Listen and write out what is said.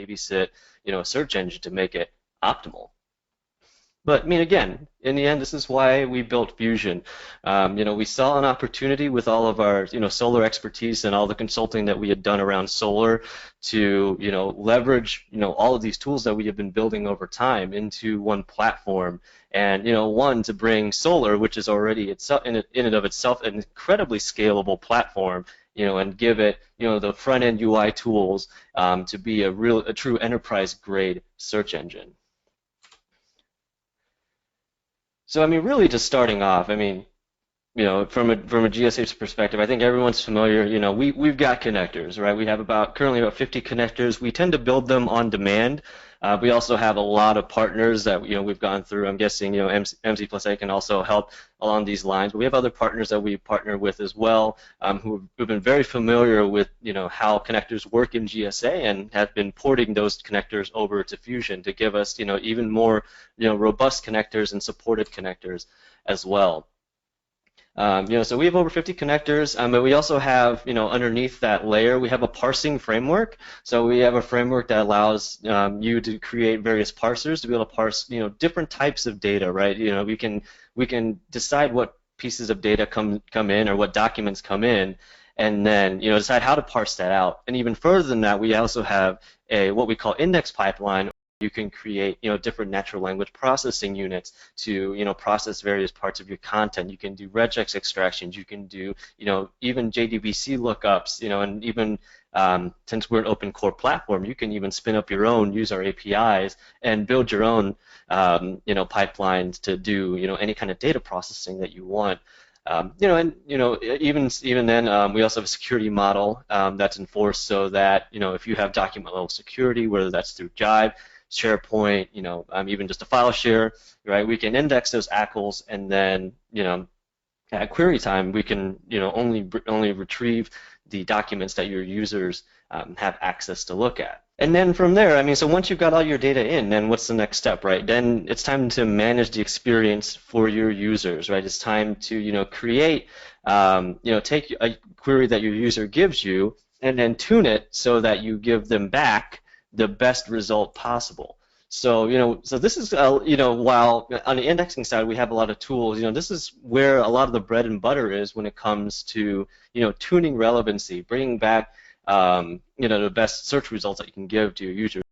babysit, a search engine to make it optimal. But I mean, again, in the end, this is why we built Fusion. We saw an opportunity with all of our, solar expertise and all the consulting that we had done around solar to, leverage, all of these tools that we have been building over time into one platform. And, one, to bring solar, which is already itself, in and of itself an incredibly scalable platform, and give it, the front-end UI tools to be a true enterprise-grade search engine. So I mean, really, just starting off, I mean, from a GSA perspective, I think everyone's familiar. We've got connectors, right? We have currently about 50 connectors. We tend to build them on demand. We also have a lot of partners that we've gone through. I'm guessing MC+A can also help along these lines. But we have other partners that we partner with as well, who've been very familiar with how connectors work in GSA and have been porting those connectors over to Fusion to give us even more robust connectors and supported connectors as well. So we have over 50 connectors, but we also have, underneath that layer, we have a parsing framework. So we have a framework that allows you to create various parsers to be able to parse, different types of data, right? We can decide what pieces of data come in or what documents come in, and then decide how to parse that out. And even further than that, we also have what we call index pipeline. You can create, different natural language processing units to, process various parts of your content. You can do regex extractions. You can do, even JDBC lookups, and even since we're an open core platform, you can even spin up your own, use our APIs, and build your own, pipelines to do, any kind of data processing that you want. Even then, we also have a security model that's enforced so that, if you have document level security, whether that's through Jive, SharePoint, even just a file share, right? We can index those ACLs, and then, at query time, we can, only retrieve the documents that your users have access to look at. And then from there, I mean, so once you've got all your data in, then what's the next step, right? Then it's time to manage the experience for your users, right? It's time to, create, take a query that your user gives you and then tune it so that you give them back the best result possible. So, so this is, while on the indexing side we have a lot of tools, this is where a lot of the bread and butter is when it comes to, tuning relevancy, bringing back, the best search results that you can give to your users.